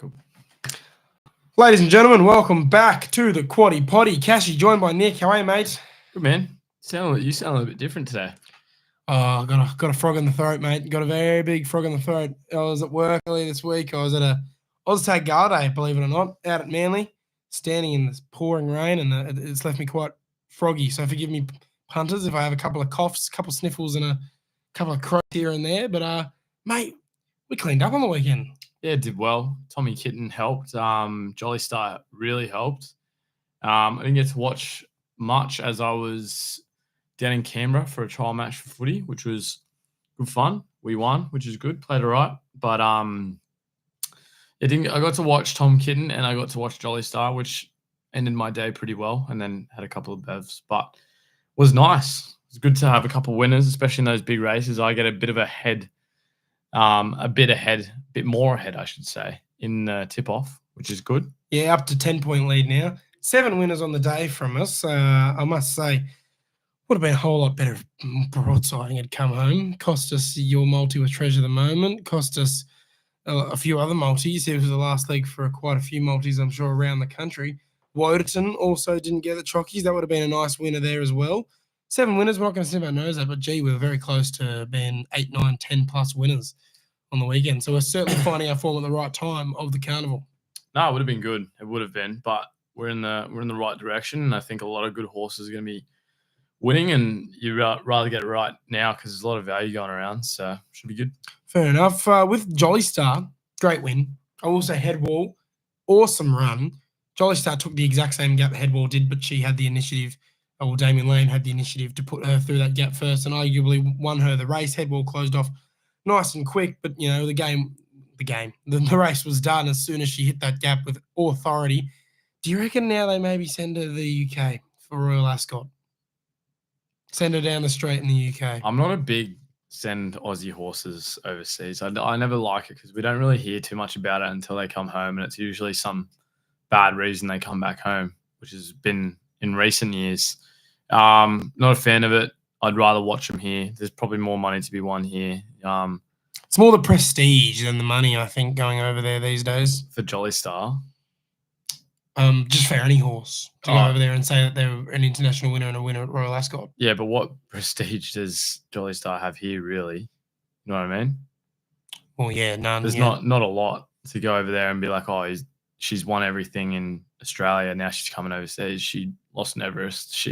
Cool. Ladies and gentlemen, welcome back to the Quaddie Poddy. Cashy, joined by Nick. How are you, mate? Good, man. You sound a little bit different today. Oh, got a frog in the throat, mate. Got a very big frog in the throat. I was at work earlier this week. I was at a Oztag Gala Day, believe it or not, out at Manly, standing in this pouring rain, and it's left me quite froggy. So forgive me, punters, if I have a couple of coughs, a couple of sniffles, and a couple of croaks here and there. But, mate, we cleaned up on the weekend. Yeah, did well. Tommy Kitten helped. Jolly Star really helped. I didn't get to watch much as I was down in Canberra for a trial match for footy, which was good fun. We won, which is good. Played all right. But I got to watch Tom Kitten and I got to watch Jolly Star, which ended my day pretty well, and then had a couple of bevs. But it was nice. It's good to have a couple of winners, especially in those big races. I get a bit of a bit more ahead, I should say, in the tip-off, which is good. Yeah, up to 10-point lead now. 7 winners on the day from us. I must say, would have been a whole lot better if broadsiding had come home. Cost us your multi with Treasure of the Moment. Cost us a few other multis. It was the last leg for quite a few multis, I'm sure, around the country. Woderton also didn't get the chockies. That would have been a nice winner there as well. 7 winners, we're not going to snip our nose at, but gee, we were very close to being 8, 9, 10 plus winners on the weekend. So we're certainly finding our form at the right time of the carnival. No, it would have been good. It would have been, but we're in the right direction, and I think a lot of good horses are going to be winning, and you'd rather get it right now because there's a lot of value going around, so should be good. Fair enough. With Jolly Star, great win. I will say Headwall, awesome run. Jolly Star took the exact same gap Headwall did, but she had the initiative. Damien Lane had the initiative to put her through that gap first and arguably won her the race. Headwall closed off nice and quick, but, you know, the race was done as soon as she hit that gap with authority. Do you reckon now they maybe send her to the UK for Royal Ascot? Send her down the straight in the UK. I'm not a big send Aussie horses overseas. I never like it because we don't really hear too much about it until they come home, and it's usually some bad reason they come back home, which has been in recent years. Not a fan of it. I'd rather watch them here. There's probably more money to be won here. It's more the prestige than the money, I think, going over there these days. For Jolly Star? Just for any horse to go over there and say that they're an international winner and a winner at Royal Ascot. Yeah, but what prestige does Jolly Star have here, really? You know what I mean? Well, yeah, none. There's not a lot to go over there and be like, she's won everything in Australia. Now she's coming overseas. She lost in Everest.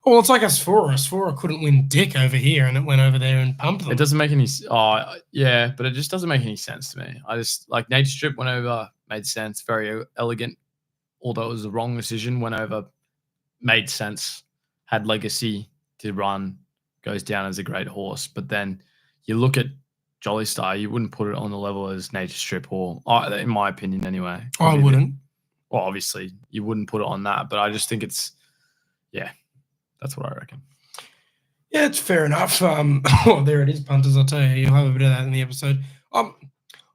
Well, it's like Asphora couldn't win dick over here, and it went over there and pumped them. It doesn't make any. Yeah, but it just doesn't make any sense to me. I just like Nature Strip went over, made sense, very elegant. Although it was the wrong decision, went over, made sense, had legacy to run, goes down as a great horse. But then you look at Jolly Star, you wouldn't put it on the level as Nature Strip, or in my opinion, anyway. I wouldn't. Well, obviously, you wouldn't put it on that, but I just think it's, yeah. That's what I reckon. Yeah, it's fair enough. Well, there it is, punters. I'll tell you, you'll have a bit of that in the episode. I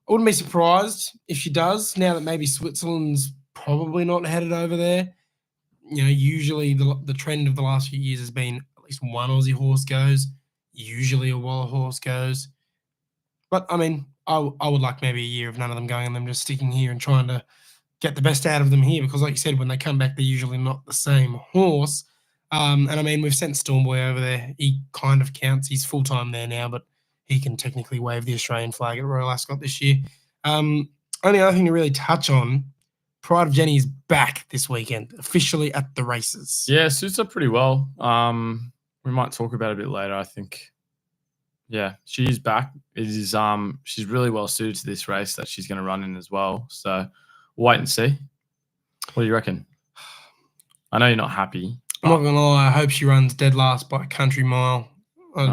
wouldn't be surprised if she does, now that maybe Switzerland's probably not headed over there. You know, usually the trend of the last few years has been at least one Aussie horse goes, usually a Waller horse goes. But, I mean, I would like maybe a year of none of them going and them just sticking here and trying to get the best out of them here because, like you said, when they come back, they're usually not the same horse. And I mean, we've sent Stormboy over there. He kind of counts. He's full-time there now, but he can technically wave the Australian flag at Royal Ascot this year. Only other thing to really touch on, Pride of Jenny is back this weekend, officially at the races. Yeah, suits up pretty well. We might talk about it a bit later, I think. Yeah, she is back. It is she's really well suited to this race that she's going to run in as well. So we'll wait and see. What do you reckon? I know you're not happy. I'm not going to lie, I hope she runs dead last by a country mile. I'm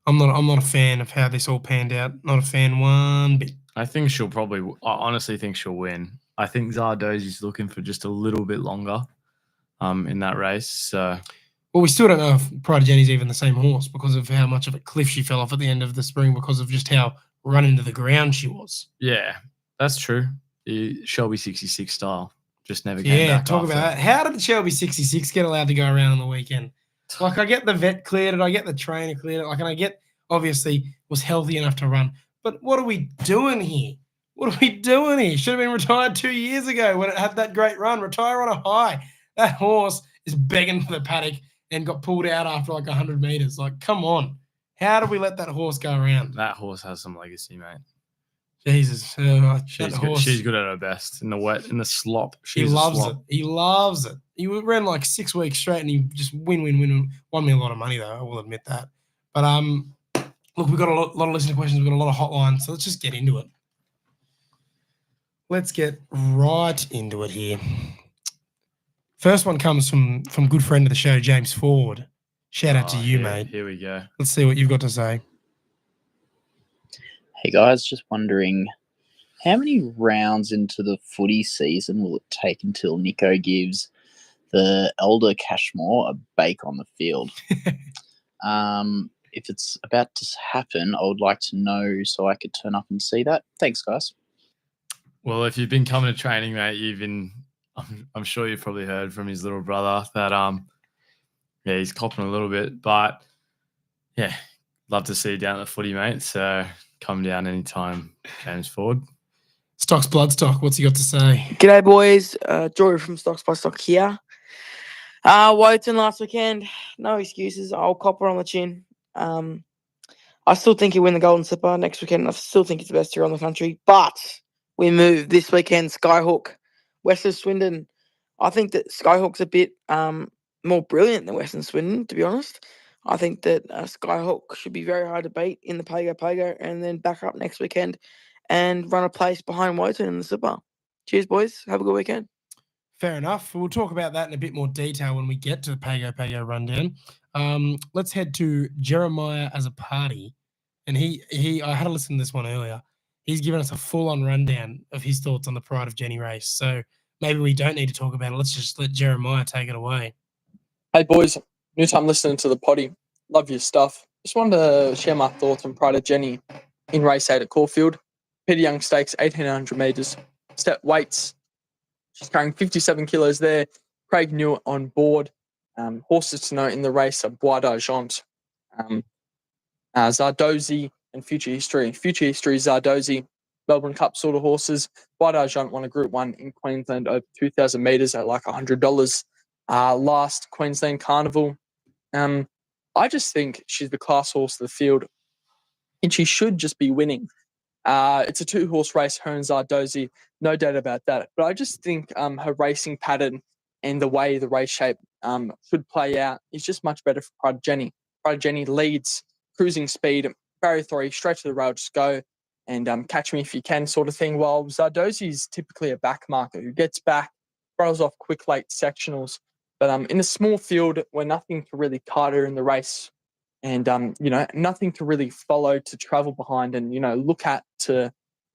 not a fan of how this all panned out. Not a fan one bit. I honestly think she'll win. I think Zardozi's looking for just a little bit longer in that race. So, well, we still don't know if Pride of Jenny's even the same horse because of how much of a cliff she fell off at the end of the spring because of just how run into the ground she was. Yeah, that's true. The Shelby 66 style. Just never came back. Yeah, talk about that. How did the Shelby 66 get allowed to go around on the weekend? Like, I get the vet cleared it, I get the trainer cleared it, and I get, obviously, was healthy enough to run. But what are we doing here? What are we doing here? Should have been retired 2 years ago when it had that great run. Retire on a high. That horse is begging for the paddock and got pulled out after like 100 meters. Like, come on. How did we let that horse go around? That horse has some legacy, mate. Jesus. She's good at her best in the wet, in the slop. He loves it. He loves it. He ran like 6 weeks straight and he just win. Won me a lot of money, though. I will admit that. But look, we've got a lot of listener questions. We've got a lot of hotlines. So let's just get into it. Let's get right into it here. First one comes from good friend of the show, James Ford. Shout out to you, mate. Here we go. Let's see what you've got to say. Hey guys, just wondering, how many rounds into the footy season will it take until Nicko gives the elder Cashmore a bake on the field? If it's about to happen, I would like to know so I could turn up and see that. Thanks, guys. Well, if you've been coming to training, mate, I'm sure you've probably heard from his little brother that he's copping a little bit, but yeah, love to see you down at the footy, mate. So come down anytime, James Ford. Stocks Bloodstock, what's he got to say? G'day, boys. Jory from Stocks by Stock here. Wotan last weekend, no excuses. I'll copper on the chin. I still think he'll win the Golden Slipper next weekend. I still think it's the best year on the country. But we move this weekend, Skyhook, Western Swindon. I think that Skyhook's a bit more brilliant than Western Swindon, to be honest. I think that Skyhook should be very hard to beat in the Pago and then back up next weekend and run a place behind Wotan in the Slipper. Cheers, boys. Have a good weekend. Fair enough. We'll talk about that in a bit more detail when we get to the Pago rundown. Let's head to Jeremiah as a party. And I had to listen to this one earlier. He's given us a full-on rundown of his thoughts on the Pride of Jenny race. So maybe we don't need to talk about it. Let's just let Jeremiah take it away. Hey, boys. New time listening to the potty. Love your stuff. Just wanted to share my thoughts on Pride of Jenny in race 8 at Caulfield. Peter Young Stakes, 1,800 metres. Step weights. She's carrying 57 kilos there. Craig Newitt on board. Horses to note in the race are Bois d'Argent, Zardozi, and Future History. Future History, Zardozi, Melbourne Cup sort of horses. Bois d'Argent won a Group 1 in Queensland over 2,000 metres at like $100 last Queensland Carnival. I just think she's the class horse of the field, and she should just be winning. It's a 2-horse race, her and Zardozi, no doubt about that. But I just think her racing pattern and the way the race shape should play out is just much better for Pride of Jenny. Pride of Jenny leads, cruising speed, barrier 3, straight to the rail, just go and catch me if you can sort of thing. While Zardozi is typically a back marker who gets back, throws off quick late sectionals. But in a small field where nothing to really kite her in the race, and, nothing to really follow, to travel behind and, look at to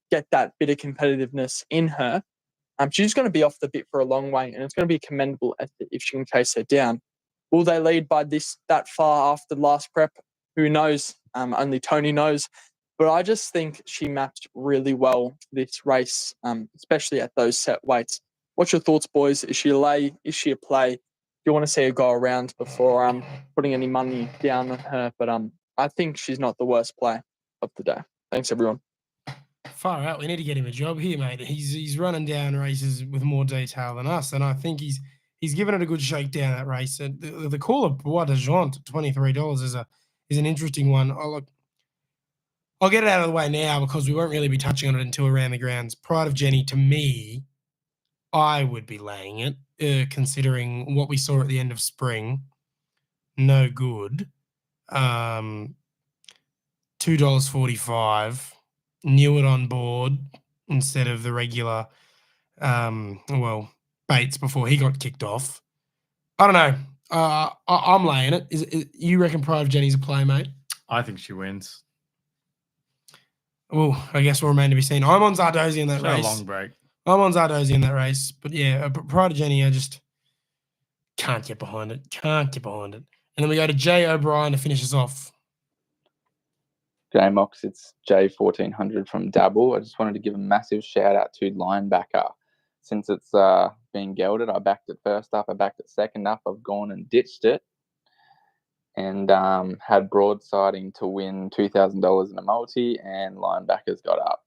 get that bit of competitiveness in her, she's going to be off the bit for a long way, and it's going to be commendable if she can chase her down. Will they lead by that far after the last prep? Who knows? Only Tony knows. But I just think she matched really well for this race, especially at those set weights. What's your thoughts, boys? Is she a lay? Is she a play? Do you want to see her go around before putting any money down on her? But I think she's not the worst play of the day. Thanks, everyone. Far out. We need to get him a job here, mate. He's running down races with more detail than us, and I think he's given it a good shakedown, that race. And the call of Bois d'Argent at $23 is an interesting one. I'll get it out of the way now because we won't really be touching on it until around the grounds. Pride of Jenny, to me, I would be laying it, considering what we saw at the end of spring. No good. $2.45. Newitt on board instead of the regular, Bates before he got kicked off. I don't know. I'm laying it. You reckon Pride of Jenny's a play, mate? I think she wins. Well, I guess we'll remain to be seen. I'm on Zardozi in that race. A long break. I'm on Zardozi in that race. But yeah, Pride of Jenny, I just can't get behind it. And then we go to Jay O'Brien to finish us off. G'day, Mox. It's J1400 from Dabble. I just wanted to give a massive shout out to Linebacker. Since it's being gelded, I backed it first up, I backed it second up, I've gone and ditched it and had broadsiding to win $2,000 in a multi, and Linebacker's got up.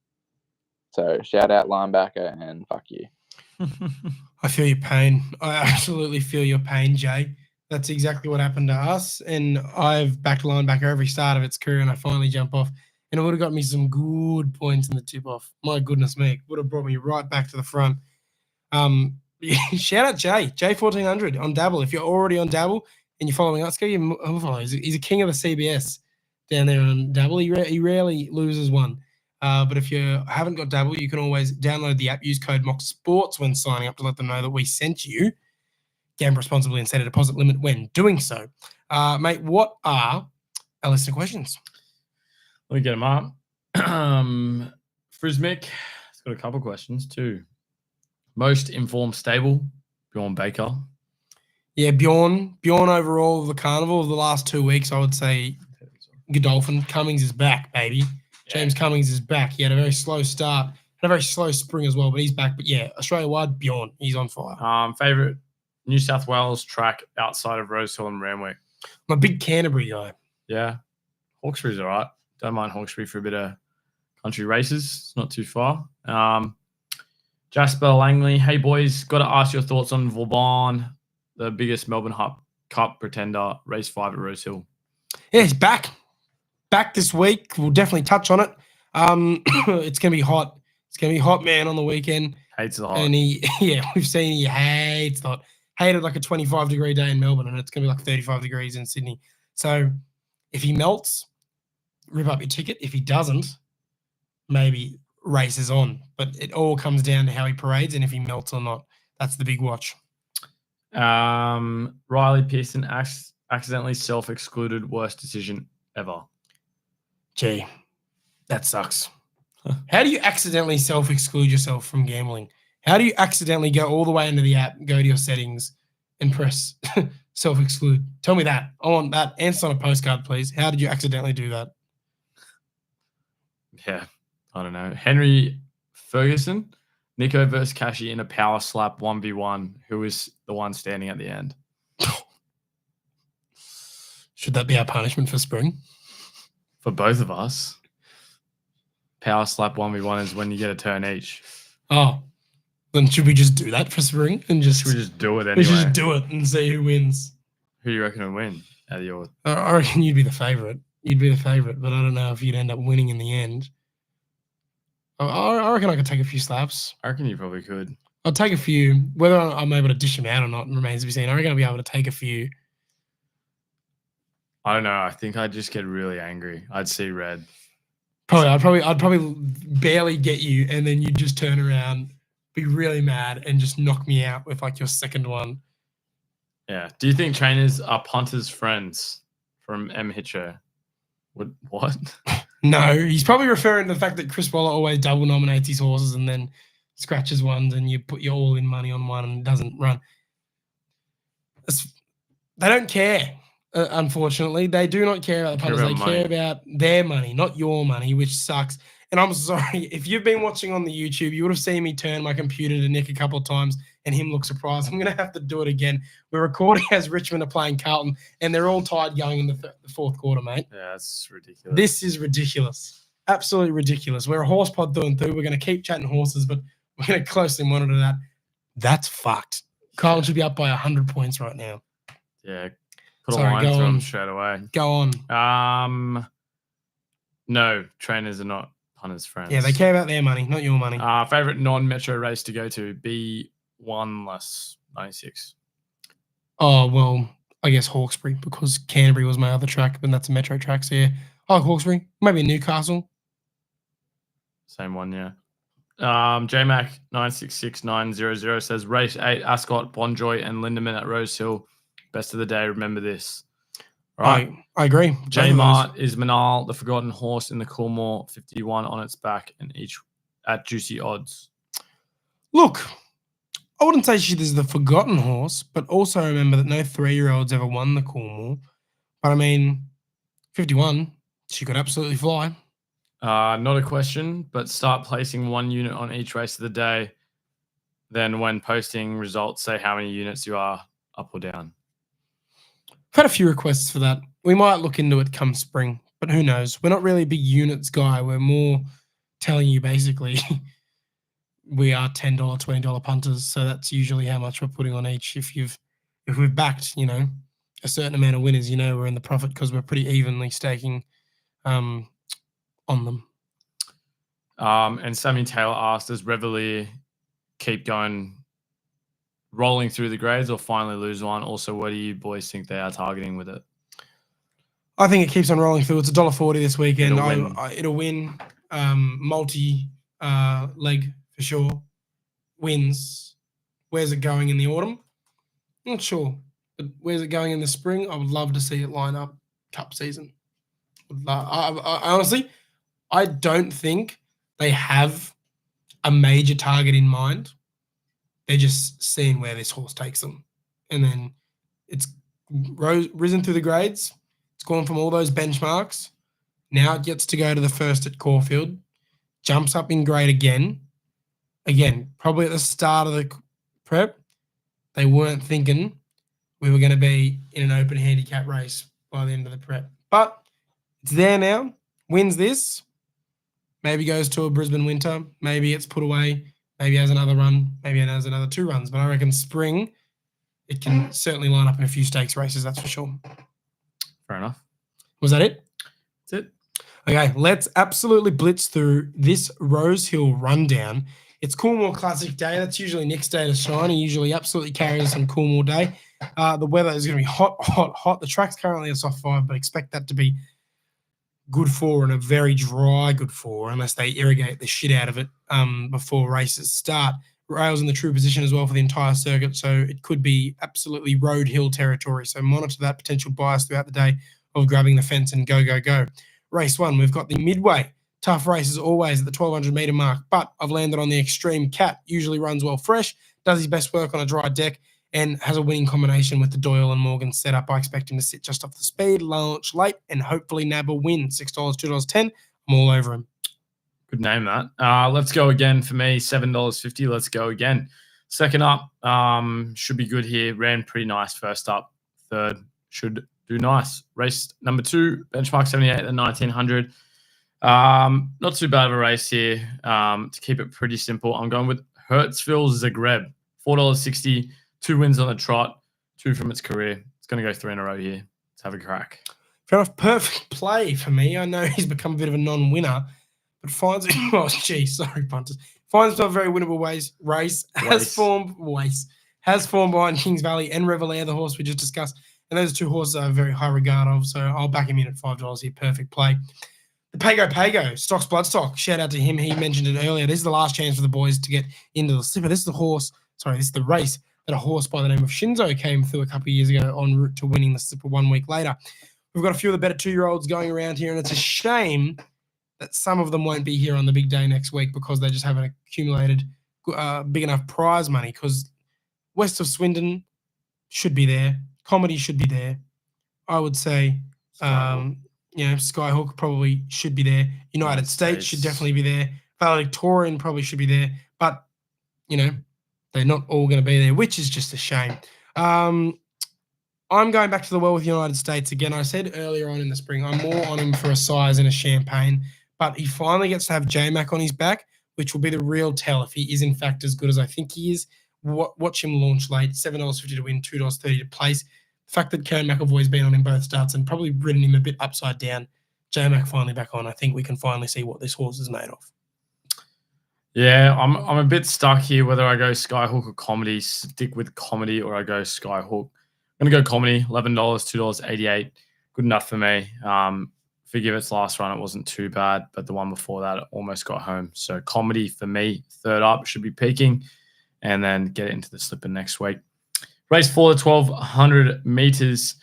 So shout out linebacker and fuck you. I feel your pain. I absolutely feel your pain, Jay. That's exactly what happened to us. And I've backed linebacker every start of its career, and I finally jump off. And it would have got me some good points in the tip-off. My goodness me. Would have brought me right back to the front. Shout out Jay. J1400 on Dabble. If you're already on Dabble and you're following us, go give him a follow. He's a king of the CBS down there on Dabble. He rarely loses one. But if you haven't got Dabble, you can always download the app, use code MOXSports when signing up to let them know that we sent you. Gamble responsibly and set a deposit limit when doing so. Mate, what are our listener questions? Let me get them up. Frismic has got a couple questions too. Most informed stable, Bjorn Baker. Yeah, Bjorn overall of the carnival of the last 2 weeks, I would say Godolphin. Cummings is back, baby. Yeah. James Cummings is back. He had a very slow start, had a very slow spring as well, but he's back. But yeah, Australia-wide, Bjorn, he's on fire. Favorite New South Wales track outside of Rosehill and Ramwick? I'm a big Canterbury guy. Yeah, Hawkesbury's all right. Don't mind Hawkesbury for a bit of country races. It's not too far. Jasper Langley, hey boys, got to ask your thoughts on Vauban, the biggest Melbourne Cup pretender, race 5 at Rosehill. Yeah, he's back this week. We'll definitely touch on it. It's gonna be hot. It's gonna be hot, man, on the weekend. Hates the hot. And we've seen he hates the hot. Hated like a 25-degree day in Melbourne, and it's gonna be like 35 degrees in Sydney. So if he melts, rip up your ticket. If he doesn't, maybe races on. But it all comes down to how he parades and if he melts or not. That's the big watch. Riley Pearson accidentally self-excluded, worst decision ever. Gee, that sucks. How do you accidentally self-exclude yourself from gambling? How do you accidentally go all the way into the app, go to your settings, and press self-exclude? Tell me that. I want that. Answer on a postcard, please. How did you accidentally do that? Yeah, I don't know. Henry Ferguson, Nicko versus Cashy in a power slap 1v1. Who is the one standing at the end? Should that be our punishment for spring? For both of us. Power slap 1v1 is when you get a turn each. Oh, then should we just do that for spring and just? Should we just do it anyway? We should just do it and see who wins. Who do you reckon will win out of your? I reckon you'd be the favourite. You'd be the favourite, but I don't know if you'd end up winning in the end. I reckon I could take a few slaps. I reckon you probably could. I'll take a few. Whether I'm able to dish them out or not remains to be seen. I reckon I'll be able to take a few. I don't know. I think I'd just get really angry. I'd see red. I'd probably barely get you, and then you'd just turn around, be really mad, and just knock me out with like your second one. Yeah. Do you think trainers are punters' friends? From M. Hitcher. What? No, he's probably referring to the fact that Chris Waller always double nominates his horses and then scratches ones, and you put your all-in money on one and it doesn't run. They don't care. Unfortunately, they do not care about the punters. They care about their money, not your money, which sucks. And I'm sorry, if you've been watching on the YouTube, you would have seen me turn my computer to Nick a couple of times and him look surprised. I'm going to have to do it again. We're recording as Richmond are playing Carlton, and they're all tied going in the fourth quarter, mate. Yeah, that's ridiculous. This is ridiculous. Absolutely ridiculous. We're a horse pod through and through. We're going to keep chatting horses, but we're going to closely monitor that. That's fucked. Carlton should be up by 100 points right now. Yeah. Put a line through them straight away. Go on. No, trainers are not punters' friends. Yeah, they care about their money, not your money. Favorite non-metro race to go to? B1 less 96. Oh, well, I guess Hawkesbury, because Canterbury was my other track, but that's a metro track. So, yeah, I like Hawkesbury. Maybe Newcastle. Same one, yeah. JMac 966900 says race 8, Ascot, Bonjoy, and Lindemann at Rosehill. Best of the day. Remember this. Right. I agree. J Mart is Manal, the forgotten horse in the Coolmore 51 on its back, and each at juicy odds. Look, I wouldn't say she's the forgotten horse, but also remember that no 3-year-olds ever won the Coolmore. But I mean, 51, she could absolutely fly. Not a question, but start placing 1 unit on each race of the day. Then when posting results, say how many units you are up or down. I've had a few requests for that. We might look into it come spring, but who knows? We're not really a big units guy. We're more telling you basically we are $10, $20 punters, so that's usually how much we're putting on each. If we've backed, a certain amount of winners, we're in the profit because we're pretty evenly staking on them. And Sammy Taylor asked, does Reveille keep going, rolling through the grades, or finally lose one? Also, what do you boys think they are targeting with it? I think it keeps on rolling through. It's $1.40 this weekend. It'll win. Multi leg for sure. Wins. Where's it going in the autumn? Not sure. But where's it going in the spring? I would love to see it line up cup season. I honestly, I don't think they have a major target in mind. They're just seeing where this horse takes them. And then it's risen through the grades. It's gone from all those benchmarks. Now it gets to go to the first at Caulfield. Jumps up in grade again. Again, probably at the start of the prep, they weren't thinking we were going to be in an open handicap race by the end of the prep. But it's there now. Wins this. Maybe goes to a Brisbane winter. Maybe it's put away. Maybe has another run. Maybe it has another 2 runs. But I reckon spring, it can certainly line up in a few stakes races, that's for sure. Fair enough. Was that it? That's it. Okay, let's absolutely blitz through this Rosehill rundown. It's Coolmore Classic Day. That's usually Nick's day to shine. He usually absolutely carries us on Coolmore Day. The weather is going to be hot, hot, hot. The track's currently a soft 5, but expect that to be good 4 and a very dry good 4 unless they irrigate the shit out of it before races start. Rails in the true position as well for the entire circuit, so it could be absolutely road hill territory. So monitor that potential bias throughout the day of grabbing the fence and go, go, go. Race 1, we've got the midway. Tough race as always at the 1,200 metre mark, but I've landed on the Extreme Cat. Usually runs well fresh, does his best work on a dry deck, and has a winning combination with the Doyle and Morgan setup. I expect him to sit just off the speed, launch late, and hopefully nab a win. $6, $2.10. I'm all over him. Good name, that. Let's go again for me. $7.50. Let's go again. Second up, should be good here. Ran pretty nice first up. Third should do nice. Race number 2, benchmark 78 at 1,900. Not too bad of a race here. To keep it pretty simple, I'm going with Hertzville Zagreb. $4.60. 2 wins on the trot. 2 from its career. It's going to go 3 in a row here. Let's have a crack. Fair enough. Perfect play for me. I know he's become a bit of a non-winner, but finds punters. Finds himself a very winnable race. Has form behind Kings Valley and Reveille, the horse we just discussed. And those 2 horses are very high regard of, so I'll back him in at $5 here. Perfect play. The Pago, Stocks Bloodstock. Shout out to him. He mentioned it earlier. This is the last chance for the boys to get into the slipper. This is the race that a horse by the name of Shinzo came through a couple of years ago en route to winning the slipper 1 week later. We've got a few of the better 2-year-olds going around here, and it's a shame that some of them won't be here on the big day next week because they just haven't accumulated big enough prize money, because West of Swindon should be there. Comedy should be there. I would say, Skyhook probably should be there. United States should definitely be there. Valedictorian probably should be there. But, they're not all going to be there, which is just a shame. I'm going back to the well with United States again. I said earlier on in the spring, I'm more on him for a size and a champagne, but he finally gets to have J-Mac on his back, which will be the real tell if he is in fact as good as I think he is. Watch him launch late, $7.50 to win, $2.30 to place. The fact that Karen McAvoy's been on him both starts and probably ridden him a bit upside down. J-Mac finally back on. I think we can finally see what this horse is made of. Yeah, I'm a bit stuck here whether I go Skyhook or Comedy. Stick with Comedy or I go Skyhook. I'm going to go Comedy, $11, $2.88. Good enough for me. Forgive its last run, it wasn't too bad, but the one before that, it almost got home. So Comedy for me, third up, should be peaking, and then get it into the slipper next week. Race 4, the 1,200 meters.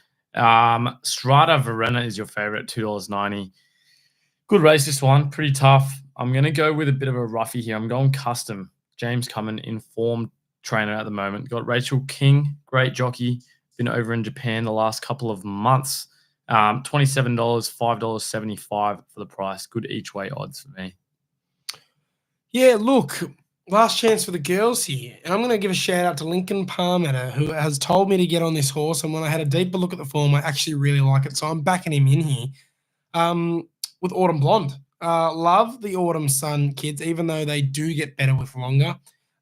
Strata Verena is your favorite, $2.90. Good race, this one. Pretty tough. I'm going to go with a bit of a roughie here. I'm going custom. James Cummin, informed trainer at the moment. Got Rachel King, great jockey. Been over in Japan the last couple of months. $27, $5.75 for the price. Good each way odds for me. Yeah, look, last chance for the girls here. And I'm going to give a shout out to Lincoln Palmer, who has told me to get on this horse. And when I had a deeper look at the form, I actually really like it. So I'm backing him in here with Autumn Blonde. Love the Autumn Sun kids, even though they do get better with longer.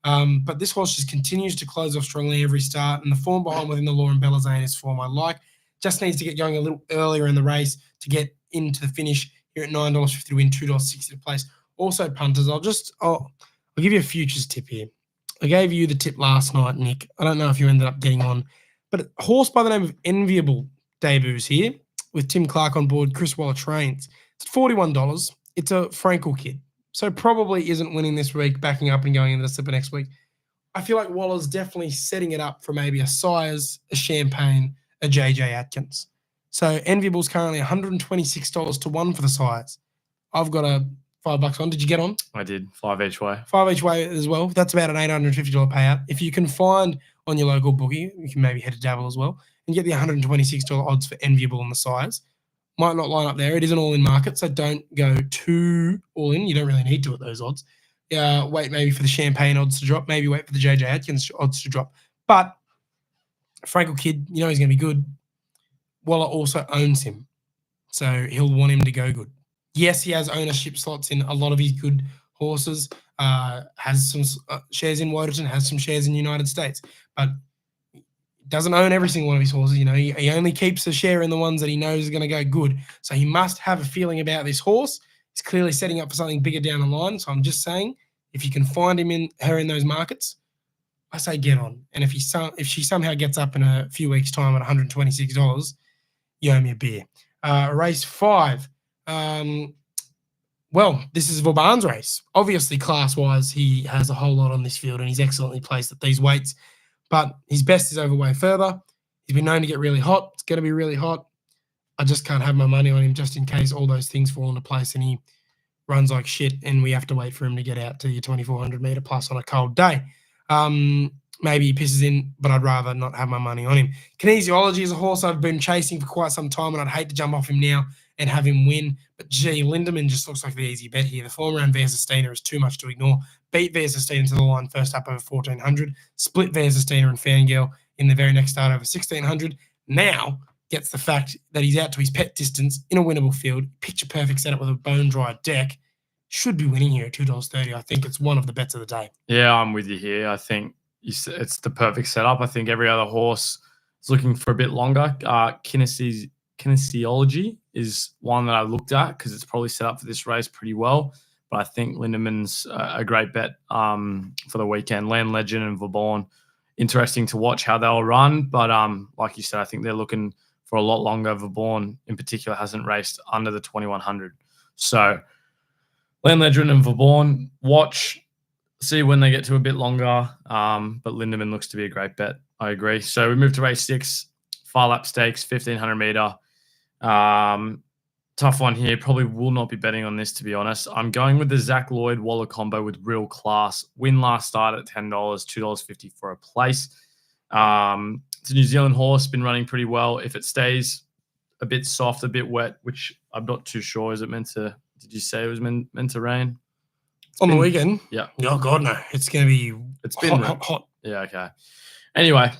But this horse just continues to close off strongly every start, and the form behind within the Law and Belazane is form I like. Just needs to get going a little earlier in the race to get into the finish here at $9.50 to win, $2.60 to place. Also, punters, I'll give you a futures tip here. I gave you the tip last night, Nick. I don't know if you ended up getting on, but a horse by the name of Enviable debuts here with Tim Clark on board, Chris Waller trains. It's $41. It's a Frankel kid, so probably isn't winning this week, backing up and going into the slipper next week. I feel like Waller's definitely setting it up for maybe a Sires, a Champagne, a JJ Atkins. So Enviable's currently $126 to 1 for the Sires. I've got a $5 on. Did you get on? I did 5 each way. 5 each way as well. That's about an $850 payout. If you can find on your local bookie, you can maybe head to Dabble as well and get the $126 odds for Enviable on the Sires. Might not line up there. It is an all-in market, so don't go too all-in. You don't really need to at those odds. Wait maybe for the Champagne odds to drop. Maybe wait for the JJ Atkins odds to drop. But Frankel kid, you know he's going to be good. Waller also owns him, so he'll want him to go good. Yes, he has ownership slots in a lot of his good horses, has some shares in Woderton, has some shares in United States, but doesn't own every single one of his horses. You know, he only keeps a share in the ones that he knows are going to go good. So he must have a feeling about this horse. He's clearly setting up for something bigger down the line. So I'm just saying, if you can find her in those markets, I say get on. And if she somehow gets up in a few weeks' time at $126, you owe me a beer. Race 5. Well, this is Vauban's race. Obviously, class-wise, he has a whole lot on this field and he's excellently placed at these weights. But his best is over way further. He's been known to get really hot. It's going to be really hot. I just can't have my money on him just in case all those things fall into place and he runs like shit and we have to wait for him to get out to your 2,400 metre plus on a cold day. Maybe he pisses in, but I'd rather not have my money on him. Kinesiology is a horse I've been chasing for quite some time and I'd hate to jump off him now and have him win. But gee, Lindemann just looks like the easy bet here. The form around Via Sustina is too much to ignore. Beat Via Sustina to the line first up over 1,400. Split Via Sustina and Fangirl in the very next start over 1,600. Now gets the fact that he's out to his pet distance in a winnable field. Picture perfect setup with a bone-dry deck. Should be winning here at $2.30. I think it's one of the bets of the day. Yeah, I'm with you here. I think it's the perfect setup. I think every other horse is looking for a bit longer. Kinesiology is one that I looked at because it's probably set up for this race pretty well. But I think Lindemann's a great bet for the weekend. Land Legend and Vauban, interesting to watch how they'll run. But like you said, I think they're looking for a lot longer. Vauban, in particular, hasn't raced under the 2,100. So Land Legend and Vauban, watch, see when they get to a bit longer. But Lindemann looks to be a great bet. I agree. So we move to race 6, Far Lap Stakes, 1,500 metre. Tough one here. Probably will not be betting on this, to be honest. I'm going with the Zach Lloyd Waller combo with Real Class. Win last start at $10, $2.50 for a place. It's a New Zealand horse, been running pretty well. If it stays a bit soft, a bit wet, which I'm not too sure. Is it meant to, did you say it was meant to rain? On the weekend? Yeah. Oh, God, no. It's going to be hot. Yeah, okay. Anyway,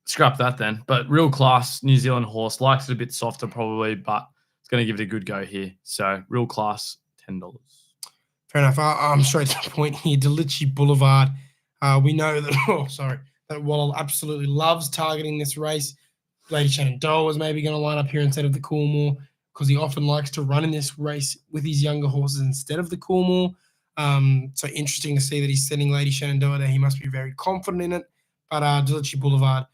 scrap that then. But Real Class, New Zealand horse, likes it a bit softer probably, but it's going to give it a good go here. So Real Class, $10. Fair enough. I'm straight to the point here. Delici Boulevard. We know that, that Waller absolutely loves targeting this race. Lady Shenandoah is maybe going to line up here instead of the Coolmore because he often likes to run in this race with his younger horses instead of the Coolmore. So interesting to see that he's sending Lady Shenandoah there. He must be very confident in it. But Delici Boulevard,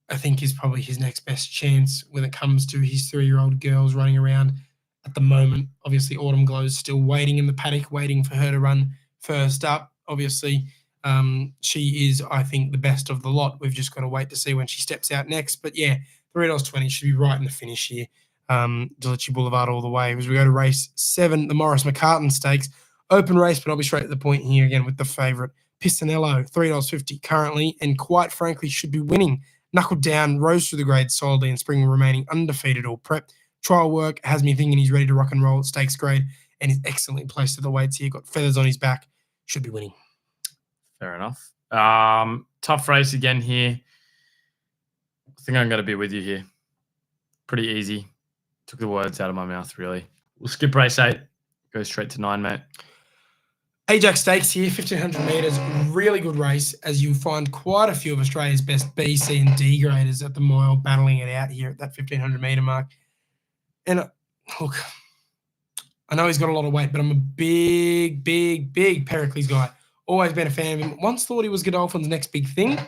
I think, is probably his next best chance when it comes to his 3-year-old girls running around at the moment. Obviously, Autumn Glow's still waiting in the paddock, waiting for her to run first up. Obviously, she is, I think, the best of the lot. We've just got to wait to see when she steps out next. But yeah, $3.20 should be right in the finish here. Delici Boulevard all the way. As we go to race 7, the Morris McCartan Stakes. Open race, but I'll be straight to the point here again with the favourite. Pistonello, $3.50 currently, and quite frankly should be winning. Knuckled down, rose through the grades solidly, and spring remaining undefeated all prep. Trial work has me thinking he's ready to rock and roll at stakes grade, and is excellently placed at the weights here. Got feathers on his back. Should be winning. Fair enough. Tough race again here. I think I'm going to be with you here. Pretty easy. Took the words out of my mouth, really. We'll skip race 8. Go straight to 9, mate. Ajax Stakes here, 1,500 metres. Really good race, as you find quite a few of Australia's best B, C and D graders at the mile battling it out here at that 1,500 metre mark. And look, I know he's got a lot of weight, but I'm a big Pericles guy. Always been a fan of him. Once thought he was Godolphin's next big thing.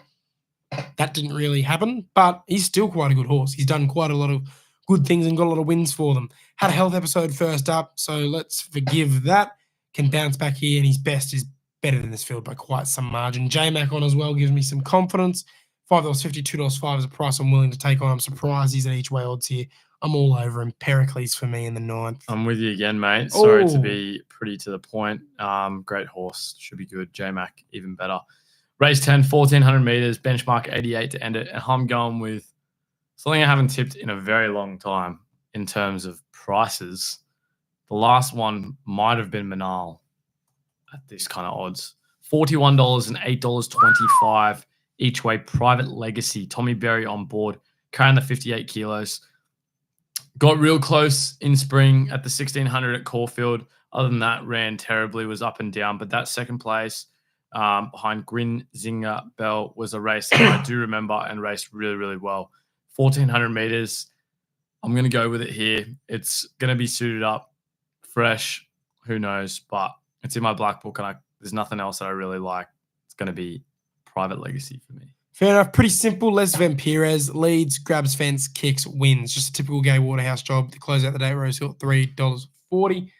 That didn't really happen, but he's still quite a good horse. He's done quite a lot of good things and got a lot of wins for them. Had a health episode first up, so let's forgive that. Can bounce back here, and his best is better than this field by quite some margin. J-Mac on as well gives me some confidence. $5.50, $2.05 is a price I'm willing to take on. I'm surprised he's at each way odds here. I'm all over him. Pericles for me in the 9th. I'm with you again, mate. Sorry to Oh. be pretty to the point. Great horse. Should be good. J-Mac, even better. Race 10, 1,400 metres, benchmark 88 to end it. And I'm going with something I haven't tipped in a very long time in terms of prices. The last one might have been Manal at this kind of odds. $41 and $8.25 each way. Private Legacy. Tommy Berry on board, carrying the 58 kilos. Got real close in spring at the 1,600 at Caulfield. Other than that, ran terribly, was up and down. But that second place behind Grinzinger Bell was a race that I do remember and raced really, really well. 1,400 meters. I'm going to go with it here. It's going to be suited up, fresh. Who knows? But it's in my black book, and there's nothing else that I really like. It's going to be Private Legacy for me. Fair enough. Pretty simple. Les Vampires leads, grabs fence, kicks, wins. Just a typical Gay Waterhouse job to close out the day. Rosehill, $3.40.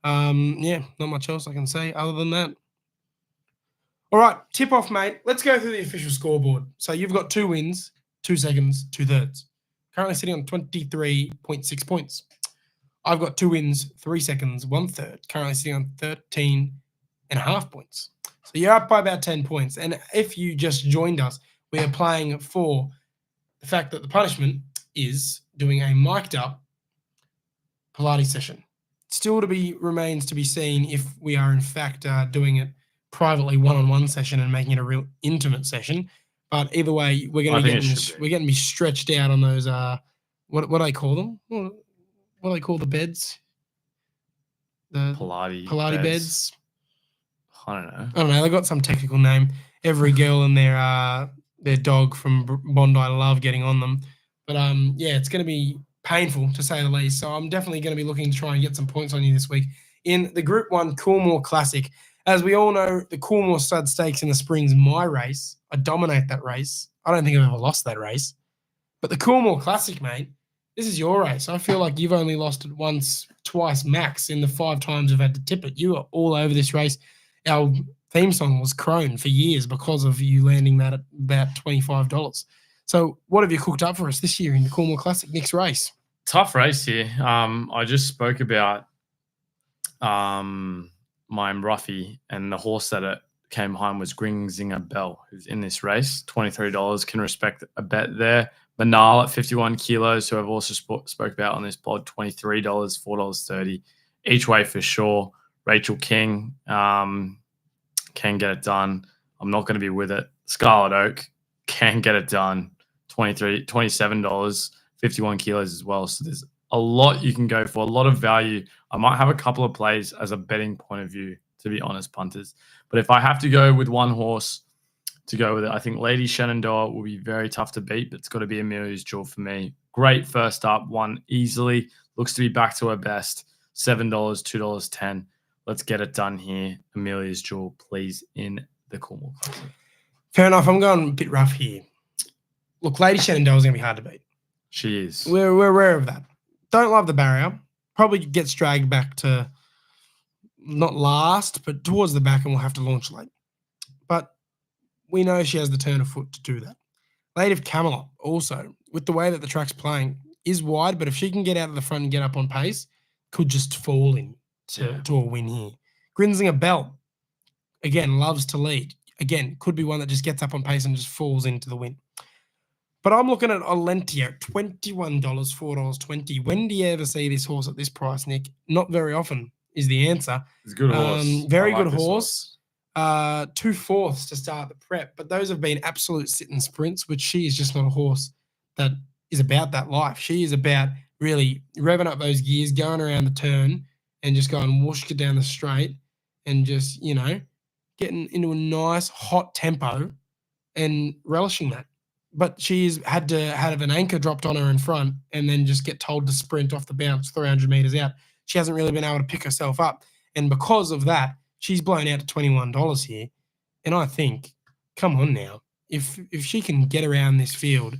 Yeah, not much else I can say other than that. All right, tip off, mate. Let's go through the official scoreboard. So you've got 2 wins, 2 seconds, 2 thirds. Currently sitting on 23.6 points. I've got 2 wins, 3 seconds, 1 third. Currently sitting on 13.5 points. So you're up by about 10 points. And if you just joined us, we are playing for the fact that the punishment is doing a mic'd up Pilates session. Still remains to be seen if we are in fact doing it privately one-on-one session and making it a real intimate session. But either way, we're going to be stretched out on those what do I call them? What do they call the beds? The Pilates beds. I don't know. They got some technical name. Every girl and their dog from Bondi love getting on them. But yeah, it's going to be painful to say the least. So I'm definitely going to be looking to try and get some points on you this week in the Group 1 Coolmore Classic. As we all know, the Coolmore Stud Stakes in the spring's my race. I dominate that race. I don't think I've ever lost that race. But the Coolmore Classic, mate, this is your race. I feel like you've only lost it once, twice max in the 5 times we've had to tip it. You are all over this race. Our theme song was Crone for years because of you landing that at about $25. So what have you cooked up for us this year in the Coolmore Classic next race? Tough race here. I just spoke about my Ruffy, and the horse that it came behind was Grinzinger Bell, who's in this race. $23, can respect a bet there. Manal at 51 kilos, who I've also spoke about on this pod, $23, $4.30 each way for sure. Rachel King can get it done. I'm not going to be with it. Scarlet Oak can get it done. $27, 51 kilos as well. So there's a lot you can go for, a lot of value. I might have a couple of plays as a betting point of view, to be honest, punters. But if I have to go with one horse to go with it, I think Lady Shenandoah will be very tough to beat, but it's got to be Amelia's Jewel for me. Great first up, won easily. Looks to be back to her best. $7, $2.10. Let's get it done here. Amelia's Jewel, please, in the Coolmore Classic. Fair enough. I'm going a bit rough here. Look, Lady Shenandoah is going to be hard to beat. She is. We're aware of that. Don't love the barrier. Probably gets dragged back to not last, but towards the back, and we'll have to launch late. But we know she has the turn of foot to do that. Lady of Camelot also, with the way that the track's playing, is wide, but if she can get out of the front and get up on pace, could just fall in to a win here. Grinzinger Bell, again, loves to lead. Again, could be one that just gets up on pace and just falls into the win. But I'm looking at Olentia, $21, $4.20. When do you ever see this horse at this price, Nick? Not very often is the answer. It's a good horse. Very good horse. 2/4 to start the prep, but those have been absolute sit and sprints, which she is just not a horse that is about that life. She is about really revving up those gears, going around the turn and just going whoosh, it down the straight and just, getting into a nice hot tempo and relishing that. But she's had to have an anchor dropped on her in front and then just get told to sprint off the bounce 300 meters out. She hasn't really been able to pick herself up. And because of that, she's blown out to $21 here. And I think, come on now, if she can get around this field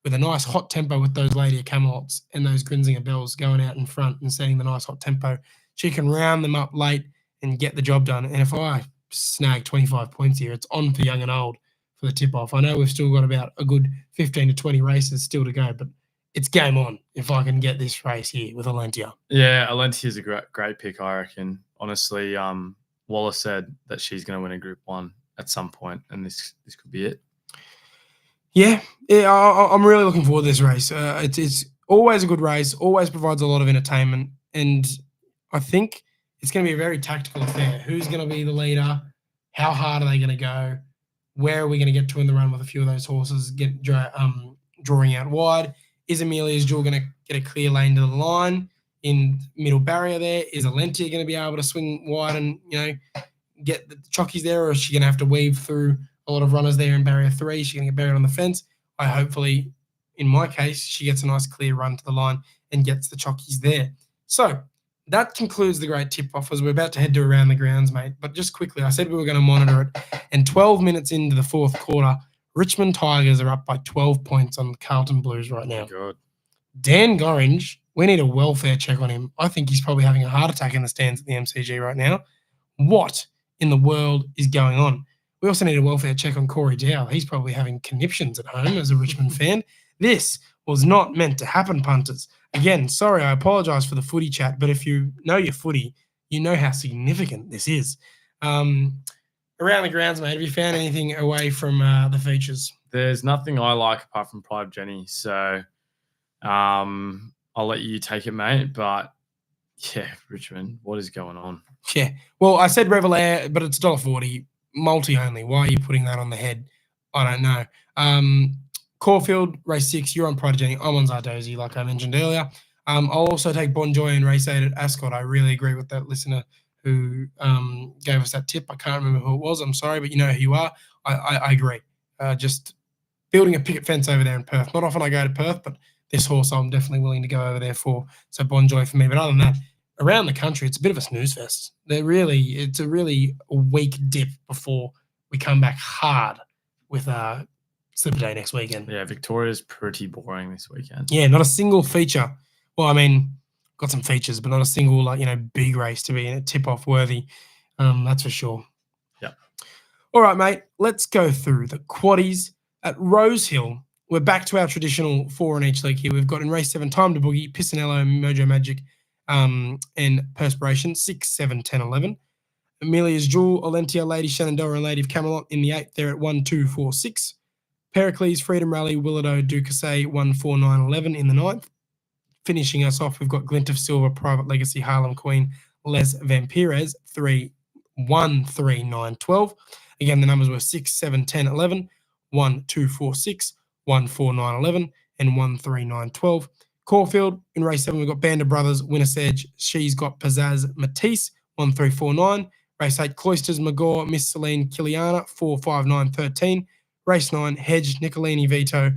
with a nice hot tempo with those Lady of Camelots and those Grinzinger Bells going out in front and setting the nice hot tempo, she can round them up late and get the job done. And if I snag 25 points here, it's on for young and old for the tip-off. I know we've still got about a good 15 to 20 races still to go, but it's game on if I can get this race here with Alentia. Yeah, Alentia's a great pick, I reckon. Honestly, Wallace said that she's going to win a Group 1 at some point, and this could be it. Yeah, I'm really looking forward to this race. It's always a good race, always provides a lot of entertainment, and I think it's going to be a very tactical affair. Who's going to be the leader? How hard are they going to go? Where are we going to get to in the run with a few of those horses drawing out wide? Is Amelia's Jewel going to get a clear lane to the line in middle barrier there? Is Alentia going to be able to swing wide and, get the chockies there, or is she going to have to weave through a lot of runners there in barrier 3? She's going to get buried on the fence. Hopefully, in my case, she gets a nice clear run to the line and gets the chockies there. So that concludes the great tip-off as we're about to head to Around the Grounds, mate. But just quickly, I said we were going to monitor it. And 12 minutes into the fourth quarter, Richmond Tigers are up by 12 points on the Carlton Blues right now. God. Dan Gorringe, we need a welfare check on him. I think he's probably having a heart attack in the stands at the MCG right now. What in the world is going on? We also need a welfare check on Corey Dow. He's probably having conniptions at home as a Richmond fan. This was not meant to happen, punters. Again, sorry, I apologise for the footy chat, but if you know your footy, you know how significant this is. Around the Grounds, mate, have you found anything away from the features? There's nothing I like apart from Pride Jenny, so I'll let you take it, mate. But yeah, Richmond, what is going on? Yeah, well, I said Revelair, but it's $1.40, multi only. Why are you putting that on the head? I don't know. Caulfield, race 6, you're on Pride Jenny. I'm on Zardozi, like I mentioned earlier. I'll also take Bonjoy and race 8 at Ascot. I really agree with that listener who gave us that tip. I can't remember who it was. I'm sorry, but you know who you are. I agree. Just building a picket fence over there in Perth. Not often I go to Perth, but this horse I'm definitely willing to go over there for. So Bonjoy for me. But other than that, around the country, it's a bit of a snooze fest. It's a really weak dip before we come back hard with Slipper Day next weekend. Yeah, Victoria's pretty boring this weekend. Yeah, not a single feature. Well, I mean, got some features, but not a single big race to be tip-off worthy. That's for sure. Yeah. All right, mate. Let's go through the quaddies at Rosehill. We're back to our traditional 4 in each leg here. We've got in race 7, Time to Boogie, Piscinello, Mojo Magic, and Perspiration, 6, 7, 10, 11. Amelia's Jewel, Alentia, Lady Shenandoah, and Lady of Camelot in the 8th. They're at 1, 2, 4, 6. Pericles, Freedom Rally, Willado, Ducasse, 1, 4, 9, 11 in the 9th. Finishing us off, we've got Glint of Silver, Private Legacy, Harlem Queen, Les Vampires, 3, 1, 3, 9, 12. Again, the numbers were 6, 7, 10, 11, 1, 2, 4, 6, 1, 4, 9, 11, and 1, 3, 9, 12. Caulfield, in race 7, we've got Band of Brothers, Winner's Edge, She's Got Pizzazz, Matisse, 1, 3, 4, 9. Race 8, Cloisters, Magore, Miss Celine, Kiliana, 4, 5, 9, 13. Race 9, Hedge, Nicolini, Vito,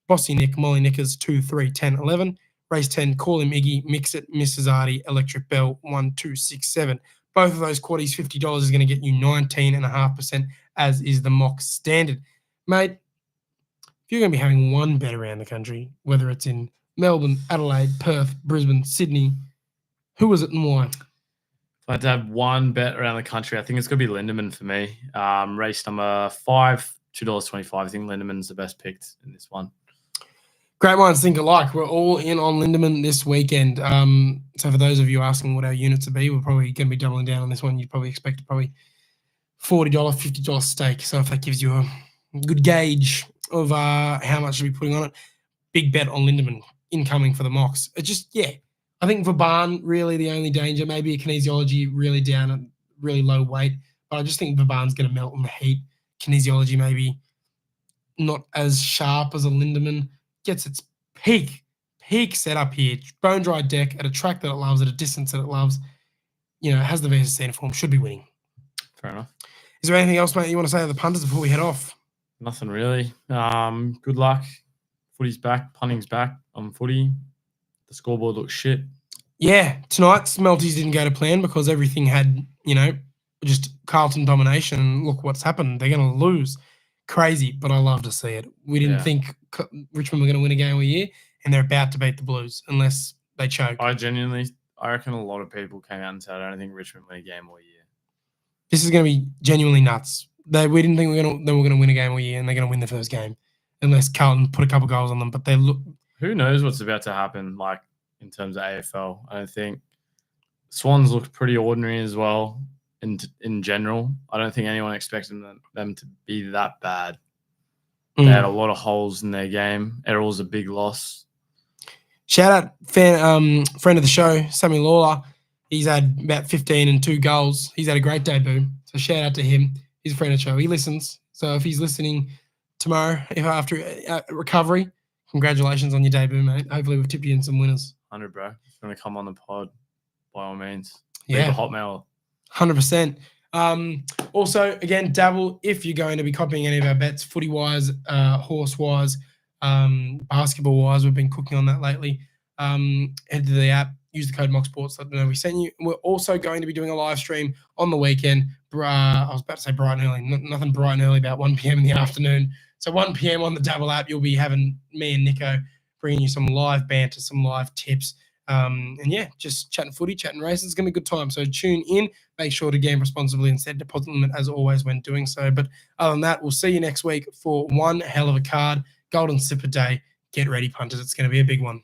Bossy Nick, Molly Nickers, 2, 3, 10, 11. Race 10, Call Him Iggy, Mix It, Mrs. Artie, Electric Bell, 1, 2, 6, 7. Both of those quaddies, $50 is going to get you 19.5%, as is the mock standard. Mate, if you're going to be having one bet around the country, whether it's in Melbourne, Adelaide, Perth, Brisbane, Sydney, who was it and why? If I had to have one bet around the country, I think it's going to be Lindemann for me. Race number 5, $2.25. I think Lindeman's the best picked in this one. Great minds think alike. We're all in on Lindemann this weekend. So for those of you asking what our units will be, we're probably going to be doubling down on this one. You'd probably expect $40, $50 stake. So if that gives you a good gauge of how much to be putting on it, big bet on Lindemann incoming for the mocks. It just, I think Vauban really the only danger. Maybe a kinesiology really down at really low weight. But I just think Vauban's going to melt in the heat. Kinesiology maybe not as sharp as a Lindemann. Gets its peak peak setup here. Bone dry deck at a track that it loves, at a distance that it loves. Has the VSC in form, should be winning. Fair enough. Is there anything else, mate, you want to say to the punters before we head off? Nothing really. Good luck. Footy's back. Punting's back on footy. The scoreboard looks shit. Yeah, tonight's Melties didn't go to plan because everything had, just Carlton domination. And look what's happened. They're going to lose. Crazy, but I love to see it. We didn't think Richmond were going to win a game all year, and they're about to beat the Blues unless they choke. I reckon a lot of people came out and said, I don't think Richmond win a game all year. This is going to be genuinely nuts. We didn't think they were going to win a game all year, and they're going to win the first game unless Carlton put a couple goals on them. But they look. Who knows what's about to happen, like in terms of AFL? I don't think Swans looked pretty ordinary as well. In general, I don't think anyone expected them to be that bad. They had a lot of holes in their game. Errol's a big loss. Shout out friend of the show, Sammy Lawler. He's had about 15 and 2 goals. He's had a great debut. So shout out to him. He's a friend of the show. He listens. So if he's listening tomorrow, after recovery, congratulations on your debut, mate. Hopefully we've tipped you in some winners. 100, bro. If you want to come on the pod, by all means. Yeah. Leave a Hotmail. 100%. Also, again, Dabble, if you're going to be copying any of our bets, footy-wise, horse-wise, basketball-wise, we've been cooking on that lately. Head to the app, use the code MOXSports, let them know we sent you. We're also going to be doing a live stream on the weekend. I was about to say bright and early. Nothing bright and early, about 1 p.m. in the afternoon. So 1 p.m. on the Dabble app, you'll be having me and Nicko bringing you some live banter, some live tips. Just chatting footy, chatting races. It's going to be a good time. So tune in. Make sure to game responsibly and set deposit limit as always when doing so. But other than that, we'll see you next week for one hell of a card. Golden Sipper Day. Get ready, punters. It's going to be a big one.